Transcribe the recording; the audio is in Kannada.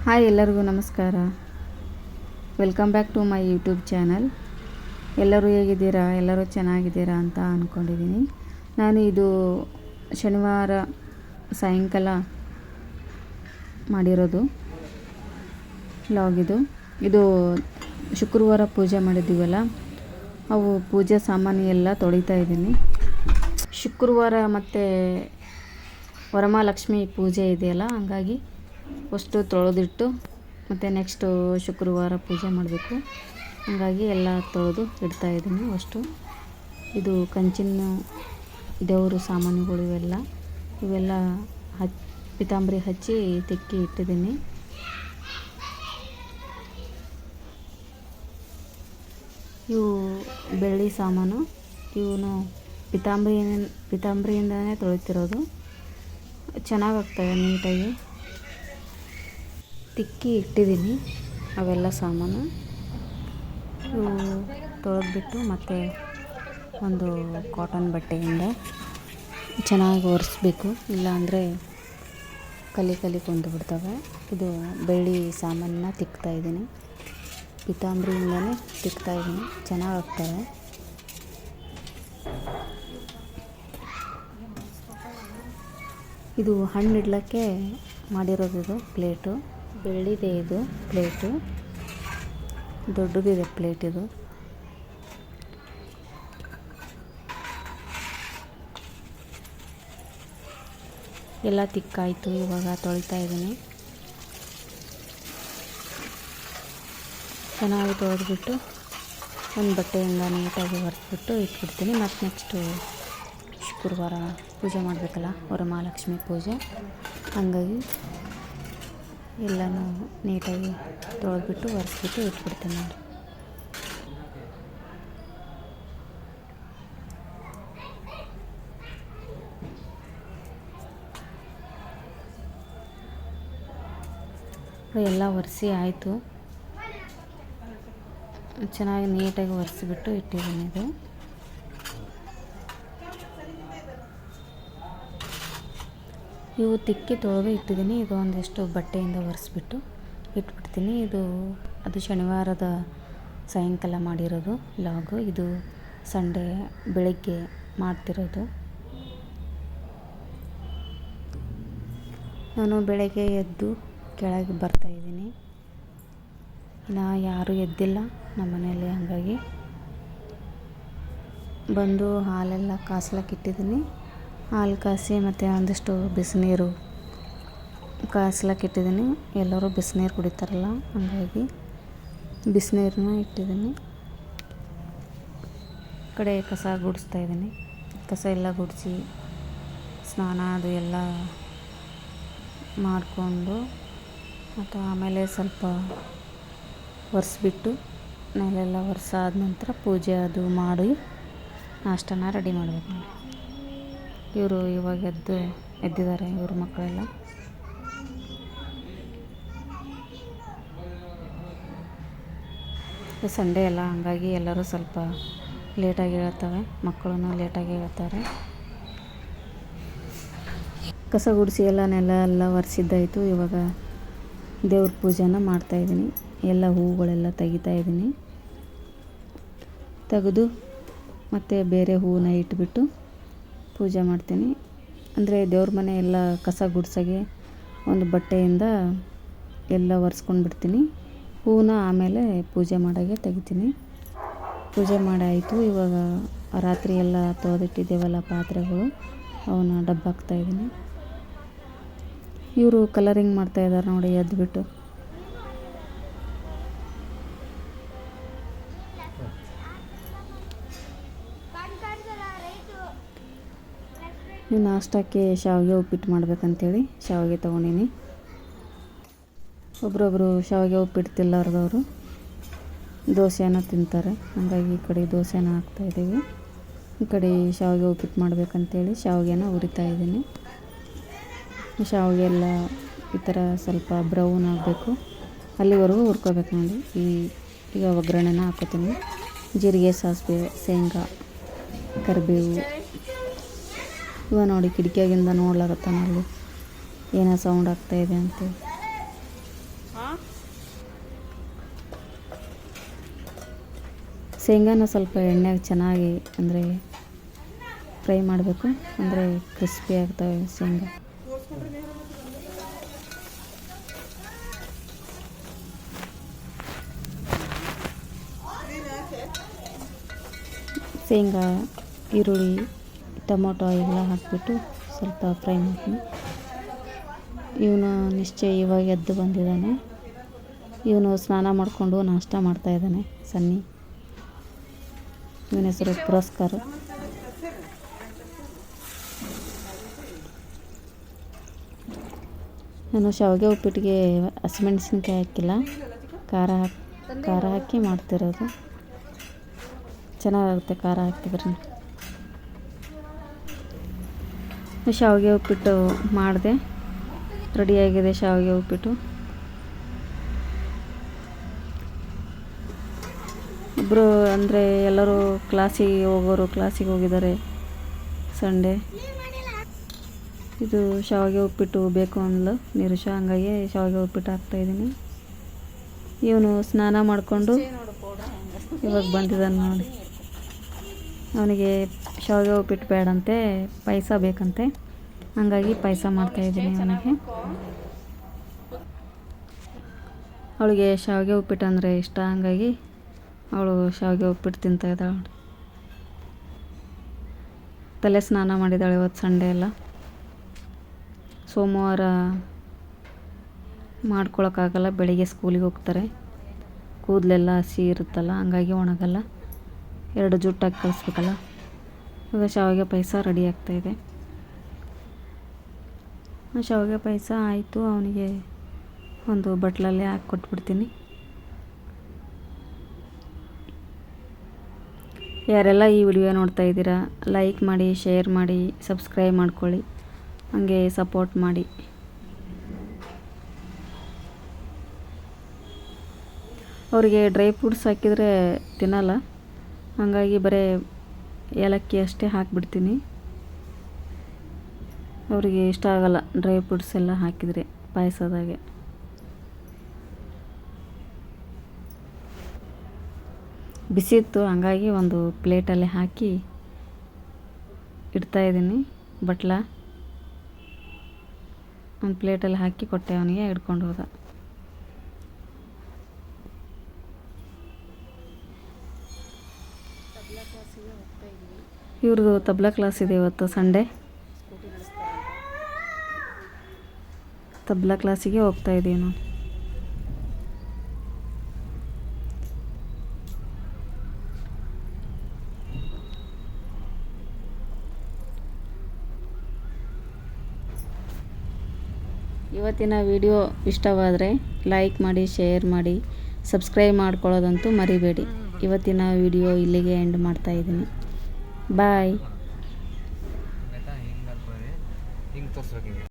ಹಾಯ್, ಎಲ್ಲರಿಗೂ ನಮಸ್ಕಾರ. Welcome back to my YouTube channel. ಎಲ್ಲರೂ ಹೇಗಿದ್ದೀರಾ? ಎಲ್ಲರೂ ಚೆನ್ನಾಗಿದ್ದೀರಾ ಅಂತ ಅಂದ್ಕೊಂಡಿದ್ದೀನಿ. ನಾನು ಇದು ಶನಿವಾರ ಸಾಯಂಕಾಲ ಮಾಡಿರೋದು ವ್ಲಾಗ್. ಇದು ಶುಕ್ರವಾರ ಪೂಜೆ ಮಾಡಿದ್ದೀವಲ್ಲ, ಅವು ಪೂಜೆ ಸಾಮಾನು ಎಲ್ಲ ತೊಳಿತಾ ಇದ್ದೀನಿ. ಶುಕ್ರವಾರ ಮತ್ತು ವರಮಹಾಲಕ್ಷ್ಮಿ ಪೂಜೆ ಇದೆಯಲ್ಲ, ಹಂಗಾಗಿ ಫಸ್ಟು ತೊಳೆದಿಟ್ಟು ಮತ್ತು ನೆಕ್ಸ್ಟು ಶುಕ್ರವಾರ ಪೂಜೆ ಮಾಡಬೇಕು. ಹಾಗಾಗಿ ಎಲ್ಲ ತೊಳೆದು ಇಡ್ತಾಯಿದ್ದೀನಿ ಅಷ್ಟು. ಇದು ಕಂಚಿನ ದೇವರು ಸಾಮಾನುಗಳು ಇವೆಲ್ಲ ಪಿತಾಂಬರಿ ಹಚ್ಚಿ ತಿಕ್ಕಿ ಇಟ್ಟಿದ್ದೀನಿ. ಇವು ಬೆಳ್ಳಿ ಸಾಮಾನು. ಇವನು ಪಿತಾಂಬರಿಯಿಂದನೇ ತೊಳಿತಿರೋದು. ಚೆನ್ನಾಗಾಗ್ತವೆ, ನೀಟಾಗಿ ತಿಕ್ಕಿ ಇಟ್ಟಿದ್ದೀನಿ ಅವೆಲ್ಲ ಸಾಮಾನು. ಇವು ತೊಳೆದ್ಬಿಟ್ಟು ಮತ್ತು ಒಂದು ಕಾಟನ್ ಬಟ್ಟೆಯಿಂದ ಚೆನ್ನಾಗಿ ಒರೆಸ್ಬೇಕು, ಇಲ್ಲಾಂದರೆ ಕಲಿ ಕೊಂದು ಬಿಡ್ತವೆ. ಇದು ಬೆಳ್ಳಿ ಸಾಮಾನನ್ನ ತಿಕ್ತಾಯಿದ್ದೀನಿ, ಪಿತಾಂಬರಿಯಿಂದನೇ ತಿಕ್ತಾಯಿದ್ದೀನಿ. ಚೆನ್ನಾಗಾಗ್ತವೆ. ಇದು ಹಣ್ಣು ಇಡ್ಲಿಕ್ಕೆ ಮಾಡಿರೋದು. ಇದು ಪ್ಲೇಟು ಬೆಳ್ಳಿದೆ. ಇದು ಪ್ಲೇಟು ದೊಡ್ಡದಿದೆ ಪ್ಲೇಟ್. ಇದು ಎಲ್ಲ ತಿಕ್ಕಾಯಿತು. ಇವಾಗ ತೊಳಿತಾ ಇದ್ದೀನಿ. ಚೆನ್ನಾಗಿ ತೊಳೆದ್ಬಿಟ್ಟು ಒಂದು ಬಟ್ಟೆಯಿಂದ ನೀಟಾಗಿ ಒರೆಸ್ಬಿಟ್ಟು ಇಟ್ಬಿಡ್ತೀನಿ. ಮತ್ತು ನೆಕ್ಸ್ಟು ಶುಕ್ರವಾರ ಪೂಜೆ ಮಾಡಬೇಕಲ್ಲ, ವರಮಹಾಲಕ್ಷ್ಮಿ ಪೂಜೆ. ಹಾಗಾಗಿ ಎಲ್ಲನೂ ನೀಟಾಗಿ ತೊಳೆದ್ಬಿಟ್ಟು ಒರೆಸ್ಬಿಟ್ಟು ಇಟ್ಬಿಡ್ತೀನಿ ನೋಡಿ. ಎಲ್ಲ ಒರೆಸಿ ಆಯಿತು. ಚೆನ್ನಾಗಿ ನೀಟಾಗಿ ಒರೆಸಿಬಿಟ್ಟು ಇಟ್ಟಿದ್ದೀನಿ. ಇದು ಇವು ತಿಕ್ಕಿ ತೊಳೆದು ಇಟ್ಟಿದ್ದೀನಿ. ಇದು ಒಂದಿಷ್ಟು ಬಟ್ಟೆಯಿಂದ ಒರೆಸ್ಬಿಟ್ಟು ಇಟ್ಬಿಡ್ತೀನಿ. ಅದು ಶನಿವಾರದ ಸಾಯಂಕಾಲ ಮಾಡಿರೋದು ವ್ಲಾಗು. ಇದು ಸಂಡೇ ಬೆಳಗ್ಗೆ ಮಾಡ್ತಿರೋದು. ನಾನು ಬೆಳಗ್ಗೆ ಎದ್ದು ಕೆಳಗೆ ಬರ್ತಾಯಿದ್ದೀನಿ. ಇನ್ನು ಯಾರೂ ಎದ್ದಿಲ್ಲ ನಮ್ಮ ಮನೆಯಲ್ಲಿ. ಹಾಗಾಗಿ ಬಂದು ಹಾಲೆಲ್ಲ ಕಾಸ್ಲಕ್ಕಿಟ್ಟಿದ್ದೀನಿ. ಹಾಲು ಕಾಸಿ ಮತ್ತು ಒಂದಿಷ್ಟು ಬಿಸಿನೀರು ಕಾಸ್ಲಕ್ಕಿಟ್ಟಿದ್ದೀನಿ. ಎಲ್ಲರೂ ಬಿಸಿನೀರು ಕುಡಿತಾರಲ್ಲ, ಹಾಗಾಗಿ ಬಿಸಿನೀರನ್ನ ಇಟ್ಟಿದ್ದೀನಿ. ಕಡೆ ಕಸ ಗುಡಿಸ್ತಾಯಿದ್ದೀನಿ. ಕಸ ಎಲ್ಲ ಗುಡಿಸಿ ಸ್ನಾನ ಅದು ಎಲ್ಲ ಮಾಡಿಕೊಂಡು ಮತ್ತು ಆಮೇಲೆ ಸ್ವಲ್ಪ ಒರೆಸ್ಬಿಟ್ಟು ನೆಲೆಲ್ಲ ಒರೆಸಾದ ನಂತರ ಪೂಜೆ ಅದು ಮಾಡಿ ನಾಷ್ಟನ ರೆಡಿ ಮಾಡಬೇಕು. ಇವರು ಇವಾಗ ಎದ್ದಿದ್ದಾರೆ, ಇವ್ರ ಮಕ್ಕಳೆಲ್ಲ. ಸಂಡೇ ಅಲ್ಲ, ಹಂಗಾಗಿ ಎಲ್ಲರೂ ಸ್ವಲ್ಪ ಲೇಟಾಗಿ ಹೇಳ್ತವೆ. ಮಕ್ಕಳು ಲೇಟಾಗಿ ಹೇಳ್ತಾರೆ. ಕಸ ಗುಡಿಸಿ ಎಲ್ಲ ನೆಲ ಎಲ್ಲ ಒರೆಸಿದ್ದಾಯಿತು. ಇವಾಗ ದೇವ್ರ ಪೂಜೆನ ಮಾಡ್ತಾಯಿದ್ದೀನಿ. ಎಲ್ಲ ಹೂವುಗಳೆಲ್ಲ ತೆಗಿತಾಯಿದ್ದೀನಿ. ತೆಗೆದು ಮತ್ತು ಬೇರೆ ಹೂವನ್ನ ಇಟ್ಬಿಟ್ಟು ಪೂಜೆ ಮಾಡ್ತೀನಿ. ಅಂದರೆ ದೇವ್ರ ಮನೆ ಎಲ್ಲ ಕಸ ಗುಡ್ಸೋಕ್ಕೆ ಒಂದು ಬಟ್ಟೆಯಿಂದ ಎಲ್ಲ ಒರೆಸ್ಕೊಂಡು ಬಿಡ್ತೀನಿ. ಹೂವನ್ನ ಆಮೇಲೆ ಪೂಜೆ ಮಾಡೋಕ್ಕೆ ತೆಗಿತೀನಿ. ಪೂಜೆ ಮಾಡಾಯಿತು. ಇವಾಗ ರಾತ್ರಿ ಎಲ್ಲ ತೊಳೆದಿಟ್ಟಿದ್ದೇವಲ್ಲ ಪಾತ್ರೆಗಳು, ಅವನ್ನ ಡಬ್ಬಾಕ್ತಾಯಿದ್ದೀನಿ. ಇವರು ಕಲರಿಂಗ್ ಮಾಡ್ತಾಯಿದ್ದಾರೆ ನೋಡಿ, ಎದ್ದುಬಿಟ್ಟು. ನಾಷ್ಟಕ್ಕೆ ಶಾವಿಗೆ ಉಪ್ಪಿಟ್ಟು ಮಾಡ್ಬೇಕಂತೇಳಿ ಶಾವಿಗೆ ತೊಗೊಂಡಿನಿ. ಒಬ್ರೊಬ್ಬರು ಶಾವಿಗೆ ಉಪ್ಪಿಟ್ಟು ತಿನ್ನಲಾರ್ದವರು ದೋಸೆನ ತಿಂತಾರೆ. ಹಾಗಾಗಿ ಈ ಕಡೆ ದೋಸೆನ ಹಾಕ್ತಾಯಿದ್ದೀವಿ. ಈ ಕಡೆ ಶಾವಿಗೆ ಉಪ್ಪಿಟ್ಟು ಮಾಡ್ಬೇಕಂತೇಳಿ ಶಾವಿಗೆನ ಹುರಿತಾಯಿದ್ದೀನಿ. ಶಾವಿಗೆ ಎಲ್ಲ ಈ ಥರ ಸ್ವಲ್ಪ ಬ್ರೌನ್ ಆಗಬೇಕು, ಅಲ್ಲಿವರೆಗೂ ಹುರ್ಕೋಬೇಕು ನೋಡಿ. ಈಗ ಒಗ್ಗರಣೆನ ಹಾಕೋತೀನಿ. ಜೀರಿಗೆ, ಸಾಸಿವೆ, ಶೇಂಗಾ, ಕರಿಬೇವು. ಇವ ನೋಡಿ ಕಿಟಕಿಯಾಗಿಂದ ನೋಡ್ಲಾಗತ್ತಾನಲ್ಲಿ ಏನೋ ಸೌಂಡ್ ಆಗ್ತಾಯಿದೆ ಅಂತೇಳಿ. ಶೇಂಗಾನ ಸ್ವಲ್ಪ ಎಣ್ಣೆಗೆ ಚೆನ್ನಾಗಿ ಅಂದರೆ ಫ್ರೈ ಮಾಡಬೇಕು, ಅಂದರೆ ಕ್ರಿಸ್ಪಿ ಆಗ್ತವೆ ಶೇಂಗಾ. ಶೇಂಗಾ, ಈರುಳ್ಳಿ, ಟೊಮೊಟೊ ಎಲ್ಲ ಹಾಕಿಬಿಟ್ಟು ಸ್ವಲ್ಪ ಫ್ರೈ ಮಾಡ್ತೀನಿ. ಇವನು ನಿಶ್ಚಯ ಇವಾಗ ಎದ್ದು ಬಂದಿದ್ದಾನೆ. ಇವನು ಸ್ನಾನ ಮಾಡಿಕೊಂಡು ನಾಷ್ಟ ಮಾಡ್ತಾಯಿದ್ದಾನೆ ಸನ್ನಿ. ಇವನ ಹೆಸರು ಪುರಸ್ಕಾರ. ನಾನು ಶಾವಿಗೆ ಉಪ್ಪಿಟ್ಟಿಗೆ ಹಸಿಮೆಣಸಿನ್ಕಾಯಿ ಹಾಕಿಲ್ಲ, ಖಾರ ಹಾಕಿ ಮಾಡ್ತಿರೋದು. ಚೆನ್ನಾಗುತ್ತೆ ಖಾರ ಹಾಕಿದ್ರೆ. ಶಾವಿಗೆ ಉಪ್ಪಿಟ್ಟು ಮಾಡಿದೆ, ರೆಡಿಯಾಗಿದೆ ಶಾವಿಗೆ ಉಪ್ಪಿಟ್ಟು. ಇಬ್ಬರು ಅಂದರೆ ಎಲ್ಲರೂ ಕ್ಲಾಸಿಗೆ ಹೋಗಿದ್ದಾರೆ ಸಂಡೇ. ಇದು ಶಾವಿಗೆ ಉಪ್ಪಿಟ್ಟು ಬೇಕು ಅಂದ್ಲು ನಿರುಷ, ಹಂಗಾಗಿ ಶಾವಿಗೆ ಉಪ್ಪಿಟ್ಟು ಹಾಕ್ತಾಯಿದ್ದೀನಿ. ಇವನು ಸ್ನಾನ ಮಾಡಿಕೊಂಡು ಇವಾಗ ಬಂದಿದ್ದಾನೆ ನೋಡಿ. ಅವನಿಗೆ ಶಾವಿಗೆ ಉಪ್ಪಿಟ್ಟು ಬೇಡಂತೆ, ಪಾಯಸ ಬೇಕಂತೆ, ಹಂಗಾಗಿ ಪಾಯಸ ಮಾಡ್ತಾಯಿದ್ದೀನಿ ಅವನಿಗೆ. ಅವಳಿಗೆ ಶಾವಿಗೆ ಉಪ್ಪಿಟ್ಟು ಅಂದರೆ ಇಷ್ಟ, ಹಂಗಾಗಿ ಅವಳು ಶಾವಿಗೆ ಉಪ್ಪಿಟ್ಟು ತಿಂತಾಯಿದ್ದಾಳೆ. ತಲೆ ಸ್ನಾನ ಮಾಡಿದ್ದಾಳೆ ಇವತ್ತು ಸಂಡೇ ಎಲ್ಲ. ಸೋಮವಾರ ಮಾಡ್ಕೊಳಕ್ಕಾಗಲ್ಲ, ಬೆಳಿಗ್ಗೆ ಸ್ಕೂಲಿಗೆ ಹೋಗ್ತಾರೆ, ಕೂದಲೆಲ್ಲ ಹಸಿ ಇರುತ್ತಲ್ಲ, ಹಂಗಾಗಿ ಒಣಗಲ್ಲ, 2 ಜುಟ್ಟಾಗಿ ಕಳಿಸ್ಬೇಕಲ್ಲ. ಇವಾಗ ಶಾವಿಗೆ ಪಾಯಸ ರೆಡಿ ಆಗ್ತಾಯಿದೆ. ಶಾವಿಗೆ ಪಾಯಸ ಆಯಿತು, ಅವನಿಗೆ ಒಂದು ಬಟ್ಲಲ್ಲಿ ಹಾಕಿ ಕೊಟ್ಬಿಡ್ತೀನಿ. ಯಾರೆಲ್ಲ ಈ ವಿಡಿಯೋ ನೋಡ್ತಾ ಇದ್ದೀರಾ, ಲೈಕ್ ಮಾಡಿ, ಶೇರ್ ಮಾಡಿ, ಸಬ್ಸ್ಕ್ರೈಬ್ ಮಾಡ್ಕೊಳ್ಳಿ, ಹಾಗೆ ಸಪೋರ್ಟ್ ಮಾಡಿ. ಅವರಿಗೆ ಡ್ರೈ ಫ್ರೂಟ್ಸ್ ಹಾಕಿದರೆ ತಿನ್ನಲ್ಲ, ಹಾಗಾಗಿ ಬರೀ ಏಲಕ್ಕಿ ಅಷ್ಟೇ ಹಾಕಿಬಿಡ್ತೀನಿ. ಅವರಿಗೆ ಇಷ್ಟ ಆಗಲ್ಲ ಡ್ರೈ ಫ್ರೂಟ್ಸ್ ಎಲ್ಲ ಹಾಕಿದರೆ ಪಾಯಸದಾಗೆ. ಬಿಸಿ ಇತ್ತು, ಹಂಗಾಗಿ ಒಂದು ಪ್ಲೇಟಲ್ಲಿ ಹಾಕಿ ಇಡ್ತಾಯಿದ್ದೀನಿ. ಒಂದು ಪ್ಲೇಟಲ್ಲಿ ಹಾಕಿ ಕೊಟ್ಟೆ, ಅವನಿಗೆ ಹಿಡ್ಕೊಂಡು ಹೋದ. ಇವ್ರದ್ದು ತಬ್ಲಾ ಕ್ಲಾಸ್ ಇದೆ ಇವತ್ತು ಸಂಡೇ. ತಬ್ಲಾ ಕ್ಲಾಸಿಗೆ ಹೋಗ್ತಾ ಇದ್ದೀವಿ ನಾವು. ಇವತ್ತಿನ ವಿಡಿಯೋ ಇಷ್ಟವಾದರೆ ಲೈಕ್ ಮಾಡಿ, ಶೇರ್ ಮಾಡಿ, ಸಬ್ಸ್ಕ್ರೈಬ್ ಮಾಡ್ಕೊಳ್ಳೋದಂತೂ ಮರಿಬೇಡಿ. ಇವತ್ತಿನ ವಿಡಿಯೋ ಇಲ್ಲಿಗೆ ಎಂಡ್ ಮಾಡ್ತಾ ಇದ್ದೀನಿ. ಬಾಯ್.